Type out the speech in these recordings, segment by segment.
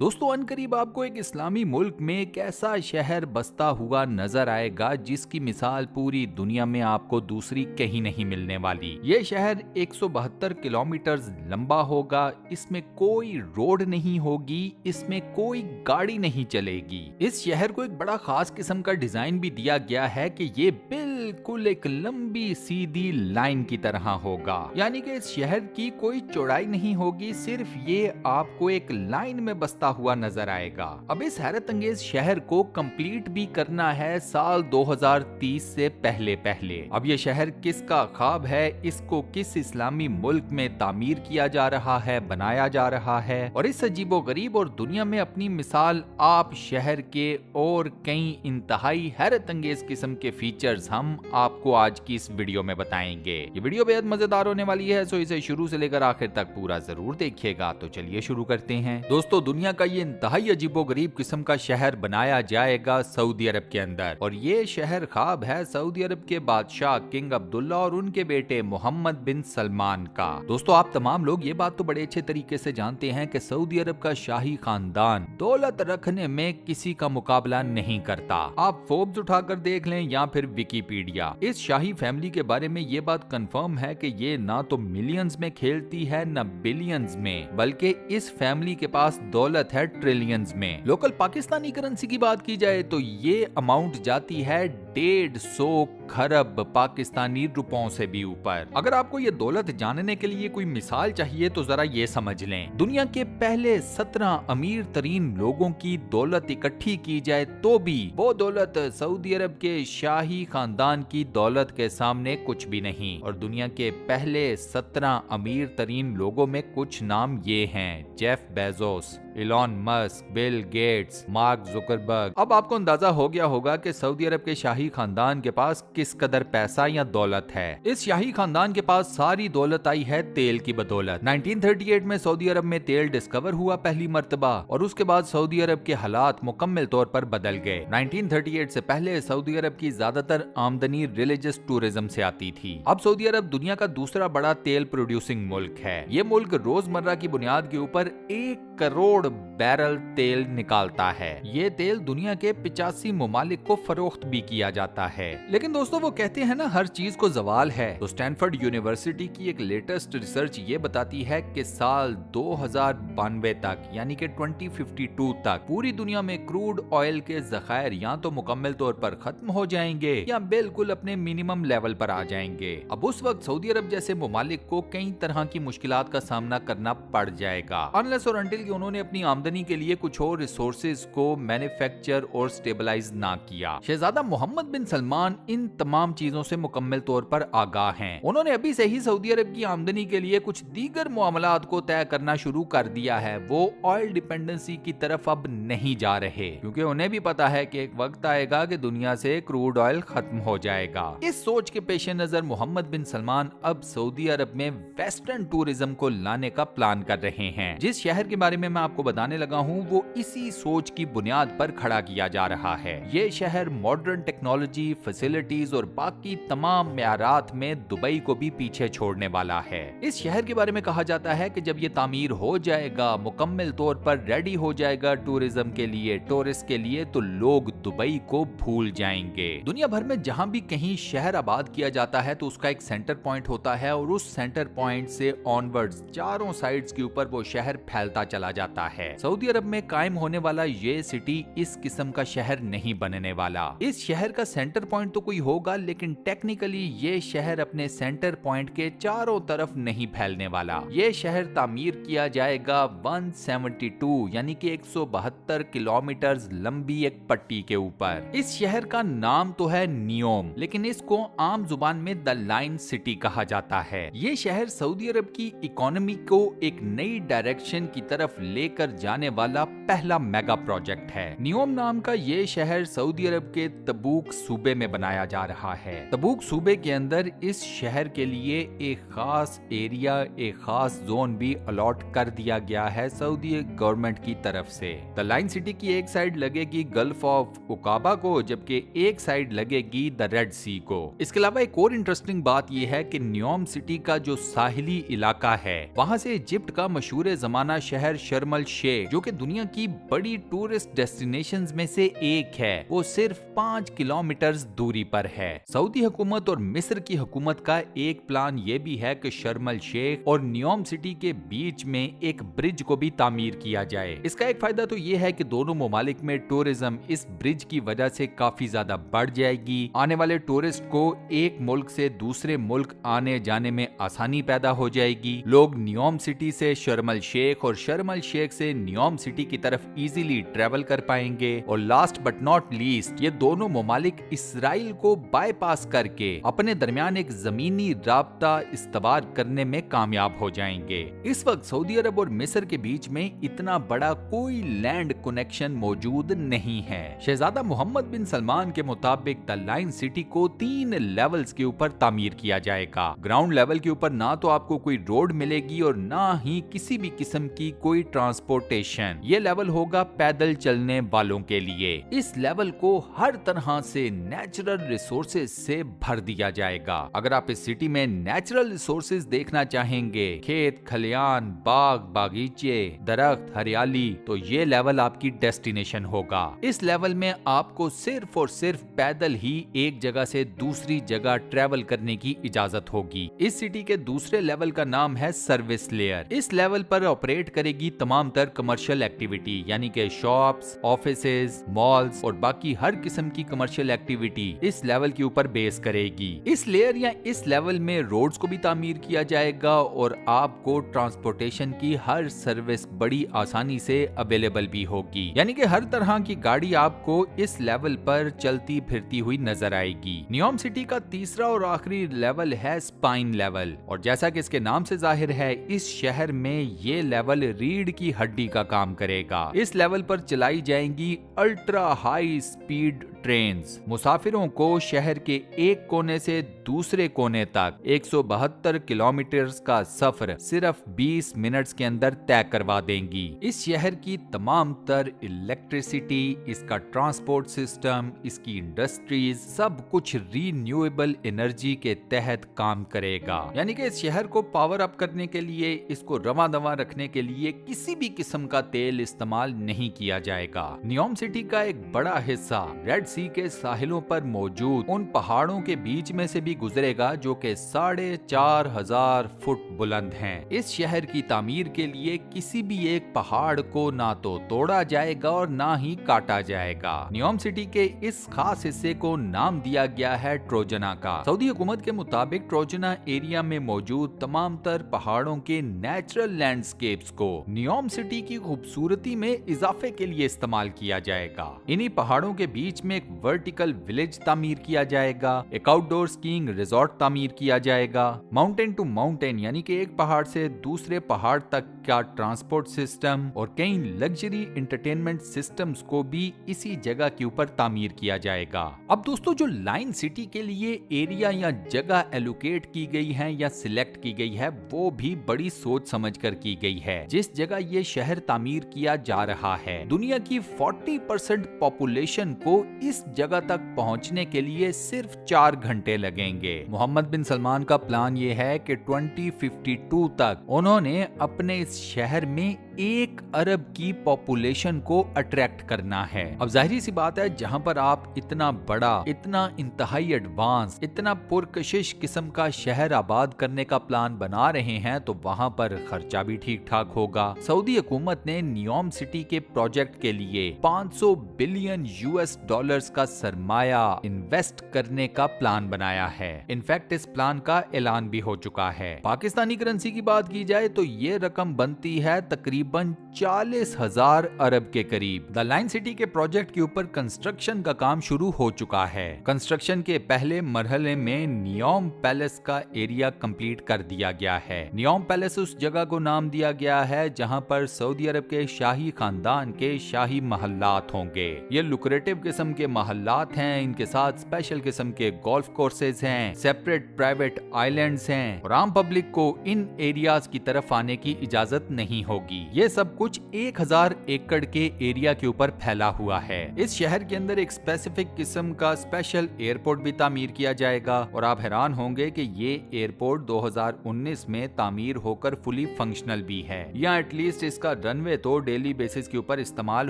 दोस्तों अनकरीब आपको एक इस्लामी मुल्क में एक ऐसा शहर बसता हुआ नजर आएगा जिसकी मिसाल पूरी दुनिया में आपको दूसरी कहीं नहीं मिलने वाली। ये शहर 172 किलोमीटर लंबा होगा, इसमें कोई रोड नहीं होगी, इसमें कोई गाड़ी नहीं चलेगी। इस शहर को एक बड़ा खास किस्म का डिजाइन भी दिया गया है कि ये बिल्कुल एक लंबी सीधी लाइन की तरह होगा, यानी कि इस शहर की कोई चौड़ाई नहीं होगी, सिर्फ ये आपको एक लाइन में बसता हुआ नजर आएगा। अब इस हैरत अंगेज शहर को कंप्लीट भी करना है साल 2030 से पहले पहले। अब ये शहर किसका ख्वाब है, इसको किस इस्लामी मुल्क में तामीर किया जा रहा है, बनाया जा रहा है, और इस अजीबो गरीब और दुनिया में अपनी मिसाल आप शहर के और कई इंतहाई हैरत अंगेज किस्म के फीचर्स हम आपको आज की इस वीडियो में बताएंगे। ये वीडियो बेहद मजेदार होने वाली है, सो इसे शुरू से लेकर आखिर तक पूरा जरूर देखिएगा। तो चलिए शुरू करते हैं। दोस्तों दुनिया का ये इंतहाई अजीबो गरीब किस्म का शहर बनाया जाएगा सऊदी अरब के अंदर, और ये शहर ख्वाब है सऊदी अरब के बादशाह किंग अब्दुल्ला और उनके बेटे मोहम्मद बिन सलमान का। दोस्तों आप तमाम लोग ये बात तो बड़े अच्छे तरीके से जानते हैं कि सऊदी अरब का शाही खानदान दौलत रखने में किसी का मुकाबला नहीं करता। आप फोर्ब्स उठाकर देख लें या फिर विकिपीडिया, इस शाही फैमिली के बारे में ये बात कंफर्म है कि ये ना तो मिलियंस में खेलती है न बिलियंस में, बल्कि इस फैमिली के पास दौलत है ट्रिलियंस में। लोकल पाकिस्तानी करेंसी की बात की जाए तो ये अमाउंट जाती है 150 खरब पाकिस्तानी रुपयों से भी ऊपर। अगर आपको ये दौलत जानने के लिए कोई मिसाल चाहिए तो जरा ये समझ लें, दुनिया के पहले 17 अमीर तरीन लोगों की दौलत इकट्ठी की जाए तो भी वो दौलत सऊदी अरब के शाही खानदान की दौलत के सामने कुछ भी नहीं। और दुनिया के पहले 17 अमीर तरीन लोगों में कुछ नाम ये हैं: Jeff Bezos, Elon Musk, Bill Gates, mark Zuckerberg. अब आपको अंदाजा हो गया होगा कि सऊदी अरब के शाही खानदान के पास किस कदर पैसा या दौलत है। इस शाही खानदान के पास सारी दौलत आई है तेल की बदौलत। 1938 में सऊदी अरब में तेल डिस्कवर हुआ पहली मर्तबा, और उसके बाद सऊदी अरब के हालात मुकम्मल तौर पर बदल गए। 1938 से पहले सऊदी अरब की ज्यादातर आमदनी रिलीजियस टूरिज्म से आती थी। अब सऊदी अरब दुनिया का दूसरा बड़ा तेल प्रोड्यूसिंग मुल्क है। ये मुल्क रोजमर्रा की बुनियाद के ऊपर 1 करोड़ बैरल तेल निकालता है। ये तेल दुनिया के 85 ममालिक को फरोख्त भी किया जाता है। लेकिन दोस्तों वो कहते हैं ना, हर चीज को जवाल है। तो स्टैनफोर्ड यूनिवर्सिटी की एक लेटेस्ट रिसर्च ये बताती है कि साल 2092 तक, यानी कि 2052 तक पूरी दुनिया में क्रूड ऑयल के जखायर या तो मुकम्मल तौर पर खत्म हो जाएंगे या बिल्कुल अपने मिनिमम लेवल पर आ जाएंगे। अब उस वक्त सऊदी अरब जैसे ममालिक को कई तरह की मुश्किलात का सामना करना पड़ जाएगा, अनलेस और अनटिल उन्होंने अपनी आमदनी के लिए कुछ और रिसोर्सेज को मैन्युफैक्चर और स्टेबलाइज ना किया। शहजादा मोहम्मद बिन सलमान इन तमाम चीजों से मुकम्मल तौर पर आगाह हैं। उन्होंने अभी से ही सऊदी अरब की आमदनी के लिए कुछ दीगर मामलात को तय करना शुरू कर दिया है। वो ऑयल डिपेंडेंसी की तरफ अब नहीं जा रहे, क्योंकि उन्हें भी पता है कि एक वक्त आएगा कि दुनिया से क्रूड ऑयल खत्म हो जाएगा। इस सोच के पेश नजर मोहम्मद बिन सलमान अब सऊदी अरब में वेस्टर्न टूरिज्म को लाने का प्लान कर रहे हैं। जिस शहर के बारे में मैं आपको बताने लगा हूं वो इसी सोच की बुनियाद पर खड़ा किया जा रहा है। ये शहर मॉडर्न टेक्नोलॉजी, फैसिलिटीज और बाकी तमाम मेयारात में दुबई को भी पीछे छोड़ने वाला है। इस शहर के बारे में कहा जाता है कि जब ये तामीर हो जाएगा, मुकम्मल तौर पर रेडी हो जाएगा टूरिज्म के लिए, टूरिस्ट के लिए, तो लोग दुबई को भूल जाएंगे। दुनिया भर में जहां भी कहीं शहर आबाद किया जाता है तो उसका एक सेंटर पॉइंट होता है, और उस सेंटर पॉइंट से ऑनवर्ड्स चारों साइड्स के ऊपर वो शहर फैलता चला जाता है। सऊदी अरब में कायम होने वाला ये सिटी इस किस्म का शहर नहीं बनने वाला। इस शहर का सेंटर पॉइंट तो कोई होगा, लेकिन टेक्निकली ये शहर अपने सेंटर पॉइंट के चारों तरफ नहीं फैलने वाला। ये शहर तामीर किया जाएगा 172 यानी कि 172 किलोमीटर लंबी एक पट्टी के ऊपर। इस शहर का नाम तो है नियोम, लेकिन इसको आम जुबान में द लाइन सिटी कहा जाता है। ये शहर सऊदी अरब की इकोनॉमी को एक नई डायरेक्शन की तरफ लेकर जाने वाला पहला मेगा प्रोजेक्ट है। नियोम नाम का ये शहर सऊदी अरब के तबूक तबूक सूबे में बनाया जा रहा है। तबूक सूबे के अंदर इस शहर के लिए एक खास एरिया, एक खास जोन भी अलॉट कर दिया गया है सऊदी गवर्नमेंट की तरफ से। द लाइन सिटी की एक साइड लगेगी गल्फ ऑफ उकाबा को, जबकि एक साइड लगेगी द रेड सी को। इसके अलावा एक और इंटरेस्टिंग बात यह है कि न्योम सिटी का जो साहिली इलाका है, वहां से इजिप्ट का मशहूर जमाना शहर शर्म अल शेख, जो कि दुनिया की बड़ी टूरिस्ट डेस्टिनेशंस में से एक है, वो सिर्फ 5 किलोमीटर दूरी पर है। सऊदी हुकूमत और मिस्र की हुकूमत का एक प्लान ये भी है कि शर्म अल शेख और न्योम सिटी के बीच में एक ब्रिज को भी तामीर किया जाए। इसका एक फायदा तो ये है कि दोनों ममालिक में टूरिज्म इस ब्रिज की वजह से काफी ज्यादा बढ़ जाएगी। आने वाले टूरिस्ट को एक मुल्क से दूसरे मुल्क आने जाने में आसानी पैदा हो जाएगी। लोग न्योम सिटी से शर्म अल शेख और शर्म अल शेख से न्योम सिटी की तरफ इजीली ट्रेवल कर पाएंगे। और लास्ट बट नॉट लीस्ट, ये दोनों ममालिक इसराइल को बाईपास करके अपने दरमियान एक जमीनी राब्ता इस्तेमाल करने में कामयाब हो जाएंगे। इस वक्त सऊदी अरब और मिस्र के बीच में इतना बड़ा कोई लैंड कनेक्शन मौजूद नहीं है। शहजादा मोहम्मद बिन सलमान के मुताबिक द लाइन सिटी को 3 लेवल्स के ऊपर तामीर किया जाएगा। ग्राउंड लेवल के ऊपर ना तो आपको कोई रोड मिलेगी और ना ही किसी भी किस्म की कोई ट्रांसपोर्टेशन। ये लेवल होगा पैदल चलने वालों के लिए। इस लेवल को हर तरह से नेचुरल रिसोर्सेज से भर दिया जाएगा। अगर आप इस सिटी में नेचुरल रिसोर्सेज देखना चाहेंगे, खेत खलियान, बाग बागीचे, दरख्त, हरियाली, तो ये लेवल आपकी डेस्टिनेशन होगा। इस लेवल में आपको सिर्फ और सिर्फ पैदल ही एक जगह से दूसरी जगह ट्रेवल करने की इजाजत होगी। इस सिटी के दूसरे लेवल का नाम है सर्विस लेयर। इस लेवल पर ऑपरेट करेगी तमाम तर कमर्शियल एक्टिविटी, यानी कि शॉप्स, ऑफिसेज, मॉल्स और बाकी हर किस्म की कमर्शियल एक्टिविटी इस लेवल के ऊपर बेस करेगी। इस लेयर या इस लेवल में रोड्स को भी तामीर किया जाएगा और आपको ट्रांसपोर्टेशन की हर सर्विस बड़ी आसानी से अवेलेबल भी होगी, यानी कि हर तरह की गाड़ी आपको इस लेवल पर चलती फिरती हुई नजर आएगी। न्योम सिटी का तीसरा और आखिरी लेवल है स्पाइन लेवल, और जैसा कि इसके नाम से जाहिर है, इस शहर में ये लेवल रीढ़ की हड्डी का काम करेगा। इस लेवल पर चलाई जाएंगी अल्ट्रा हाई स्पीड ट्रेन्स। मुसाफिरों को शहर के एक कोने से दूसरे कोने तक 172 किलोमीटर का सफर सिर्फ 20 मिनट्स के अंदर तय करवा देंगी। इस शहर की तमाम तर इलेक्ट्रिसिटी, इसका ट्रांसपोर्ट सिस्टम, इसकी इंडस्ट्रीज, सब कुछ रीन्यूएबल एनर्जी के तहत काम करेगा। यानी कि इस शहर को पावर अप करने के लिए, इसको रवा दवा रखने के लिए किसी भी किस्म का तेल इस्तेमाल नहीं किया जाएगा। न्योम सिटी का एक बड़ा हिस्सा रेड सी के साहिलों पर मौजूद उन पहाड़ों के बीच में से भी गुजरेगा जो कि 4,500 फुट बुलंद हैं। इस शहर की तामीर के लिए किसी भी एक पहाड़ को ना तो तोड़ा जाएगा और ना ही काटा जाएगा। न्योम सिटी के इस खास हिस्से को नाम दिया गया है ट्रोजना का। सऊदी हुकूमत के मुताबिक ट्रोजना एरिया में मौजूद तमाम तर पहाड़ों के नेचुरल लैंडस्केप्स को न्योम सिटी की खूबसूरती में इजाफे के लिए इस्तेमाल किया जाएगा। इन्हीं पहाड़ों के बीच में एक वर्टिकल विलेज तामीर किया जाएगा, एक आउटडोर स्कीइंग रिजॉर्ट तामीर किया जाएगा, माउंटेन टू माउंटेन यानी कि एक पहाड़ से दूसरे पहाड़ तक का ट्रांसपोर्ट सिस्टम और कई लग्जरी एंटरटेनमेंट सिस्टम्स को भी इसी जगह के ऊपर तामीर किया जाएगा। अब दोस्तों, जो लाइन सिटी के लिए एरिया या जगह एलोकेट की गई है या सिलेक्ट की गई है, वो भी बड़ी सोच समझ कर की गई है। जिस जगह ये शहर तामीर किया जा रहा है, दुनिया की 40% पॉपुलेशन को इस जगह तक पहुंचने के लिए सिर्फ 4 घंटे लगेंगे। मोहम्मद बिन सलमान का प्लान ये है कि 2052 तक उन्होंने अपने इस शहर में 1 अरब की पॉपुलेशन को अट्रैक्ट करना है। अब जाहिर सी बात है, जहां पर आप इतना बड़ा, इतना इंतहाई एडवांस, इतना पुरकशिश किस्म का शहर आबाद करने का प्लान बना रहे हैं, तो वहां पर खर्चा भी ठीक ठाक होगा। सऊदी हुकूमत ने न्योम सिटी के प्रोजेक्ट के लिए 500 बिलियन US$ का सरमाया इन्वेस्ट करने का प्लान बनाया है। इनफैक्ट इस प्लान का ऐलान भी हो चुका है। पाकिस्तानी करेंसी की बात की जाए तो ये रकम बनती है तकरीबन तकरीबन 40,000 अरब के करीब। द लाइन सिटी के प्रोजेक्ट के ऊपर कंस्ट्रक्शन का काम शुरू हो चुका है। कंस्ट्रक्शन के पहले मरहले में नियोम पैलेस का एरिया कंप्लीट कर दिया गया है। नियोम पैलेस उस जगह को नाम दिया गया है जहां पर सऊदी अरब के शाही खानदान के शाही महल्लात होंगे। ये लुक्रेटिव किस्म के महल्लात हैं, इनके साथ स्पेशल किस्म के गोल्फ कोर्सेज हैं, सेपरेट प्राइवेट आइलैंड्स हैं और आम पब्लिक को इन एरियाज की तरफ आने की इजाजत नहीं होगी। ये सब कुछ 1000 एकड़ के एरिया के ऊपर फैला हुआ है। इस शहर के अंदर एक स्पेसिफिक किस्म का स्पेशल एयरपोर्ट भी तामीर किया जाएगा और आप हैरान होंगे कि ये एयरपोर्ट 2019 में तामीर होकर फुली फंक्शनल भी है, या एटलीस्ट इसका रनवे तो डेली बेसिस के ऊपर इस्तेमाल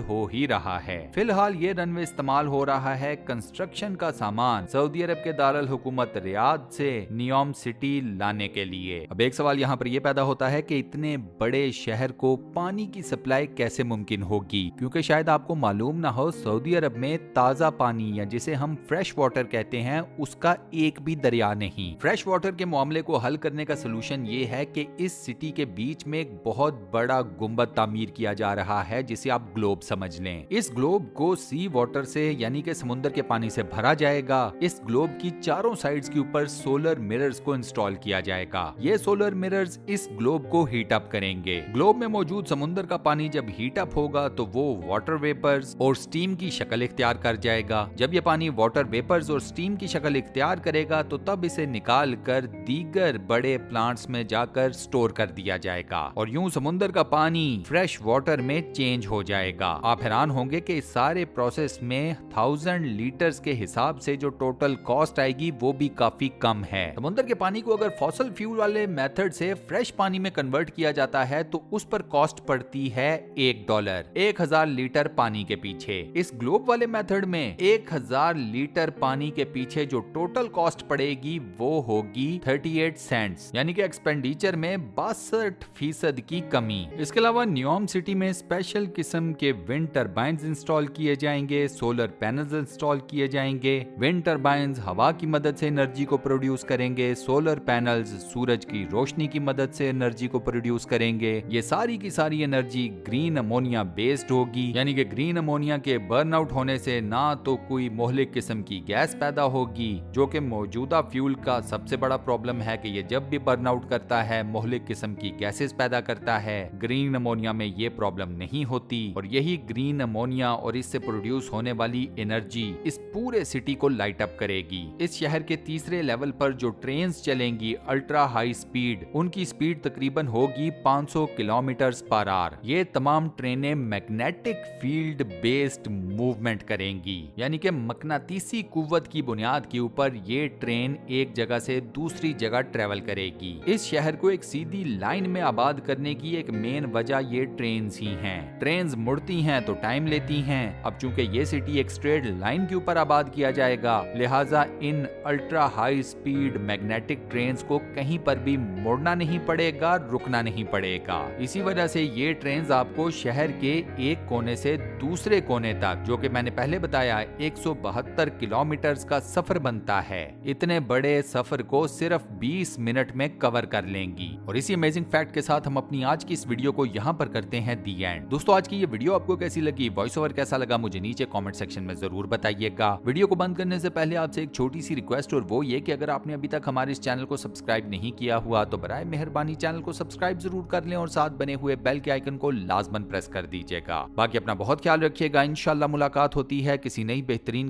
हो ही रहा है। फिलहाल ये रनवे इस्तेमाल हो रहा है कंस्ट्रक्शन का सामान सऊदी अरब के दारुल हुकूमत रियाद से नियोम सिटी लाने के लिए। अब एक सवाल यहाँ पर यह पैदा होता है कि इतने बड़े शहर को पानी की सप्लाई कैसे मुमकिन होगी, क्योंकि शायद आपको मालूम ना हो सऊदी अरब में ताजा पानी या जिसे हम फ्रेश वाटर कहते हैं उसका एक भी दरिया नहीं। फ्रेश वाटर के मामले को हल करने का सोल्यूशन ये है कि इस सिटी के बीच में एक बहुत बड़ा गुंबद तामीर किया जा रहा है जिसे आप ग्लोब समझ लें। इस ग्लोब को सी वाटर से यानी कि समुद्र के पानी से भरा जाएगा। इस ग्लोब की चारों साइड्स के ऊपर सोलर मिरर्स को इंस्टॉल किया जाएगा। ये सोलर मिरर्स इस ग्लोब को हीट अप करेंगे। ग्लोब में मौजूद समुद्र का पानी जब हीट अप होगा तो वो वाटर वेपर्स और स्टीम की शक्ल इख्तियार कर जाएगा। जब ये पानी वाटर वेपर्स और स्टीम की शक्ल इख्तियार करेगा तो तब इसे निकाल कर दीगर बड़े प्लांट्स में जाकर स्टोर कर दिया जाएगा और यूं समुद्र का पानी फ्रेश वाटर में चेंज हो जाएगा। आप हैरान होंगे कि इस सारे प्रोसेस में 1000 लीटर्स के हिसाब से जो टोटल कॉस्ट आएगी वो भी काफी कम है। समुद्र के पानी को अगर फॉसल फ्यूल वाले मेथड से फ्रेश पानी में कन्वर्ट किया जाता है तो उस पर कॉस्ट पड़ती है $1, 1000 लीटर पानी के पीछे। इस ग्लोब वाले मेथड में 1000 लीटर पानी के पीछे जो टोटल कॉस्ट पड़ेगी वो होगी 38 सेंट्स, यानी कि एक्सपेंडिचर में 62% की कमी। इसके अलावा नियोम सिटी में स्पेशल किस्म के विंड टरबाइंस इंस्टॉल किए जाएंगे, सोलर पैनल्स इंस्टॉल किए जाएंगे। विंड टरबाइंस हवा की मदद से एनर्जी को प्रोड्यूस करेंगे, सोलर पैनल्स सूरज की रोशनी की मदद से एनर्जी को प्रोड्यूस करेंगे। ये सारी की सारी एनर्जी ग्रीन अमोनिया बेस्ड होगी, यानी कि ग्रीन अमोनिया के बर्न आउट होने से ना तो कोई मोहलिक किस्म की गैस पैदा होगी, जो कि मौजूदा फ्यूल का सबसे बड़ा प्रॉब्लम है कि ये जब भी बर्न आउट करता है मोहलिक किस्म की गैसेस पैदा करता है। ग्रीन अमोनिया में ये प्रॉब्लम नहीं होती और यही ग्रीन अमोनिया और इससे प्रोड्यूस होने वाली एनर्जी इस पूरे सिटी को लाइट अप करेगी। इस शहर के तीसरे लेवल पर जो ट्रेन्स चलेंगी अल्ट्रा हाई स्पीड, उनकी स्पीड तकरीबन होगी 500 किलोमीटर्स पर आवर। ये तमाम ट्रेनें मैग्नेटिक फील्ड बेस्ड मूवमेंट करेंगी, यानी कि मकनातीसी कुव्वत की बुनियाद के ऊपर ये ट्रेन एक जगह से दूसरी जगह ट्रेवल करेगी। इस शहर को एक सीधी लाइन में आबाद करने की एक मेन वजह ये ट्रेन्स ही हैं। ट्रेन्स मुड़ती हैं तो टाइम लेती हैं। अब चूंकि ये सिटी एक स्ट्रेट लाइन के ऊपर आबाद किया जाएगा, लिहाजा इन ultra high speed magnetic trains को कहीं पर भी मुड़ना नहीं पड़ेगा, रुकना नहीं पड़ेगा। इसी वजह से ये ट्रेन्स आपको शहर के एक कोने से दूसरे कोने तक, जो कि मैंने पहले बताया 172 किलोमीटर का सफर बनता है, इतने बड़े सफर को सिर्फ 20 मिनट में कवर कर लेंगी। और इसी अमेजिंग फैक्ट के साथ हम अपनी आज की इस वीडियो को यहाँ पर करते हैं दी एंड। दोस्तों आज की ये वीडियो आपको कैसी लगी, वॉइस ओवर कैसा लगा, मुझे नीचे कमेंट सेक्शन में जरूर बताइएगा। वीडियो को बंद करने से पहले आपसे एक छोटी सी रिक्वेस्ट, और वो ये कि अगर आपने अभी तक हमारे इस चैनल को सब्सक्राइब नहीं किया हुआ तो बराए मेहरबानी चैनल को सब्सक्राइब जरूर कर लें और साथ बने हुए बेल के आइकन को लाजमन प्रेस कर दीजिएगा। बाकी अपना बहुत ख्याल रखिएगा। इंशाल्लाह मुलाकात होती है किसी नई बेहतरीन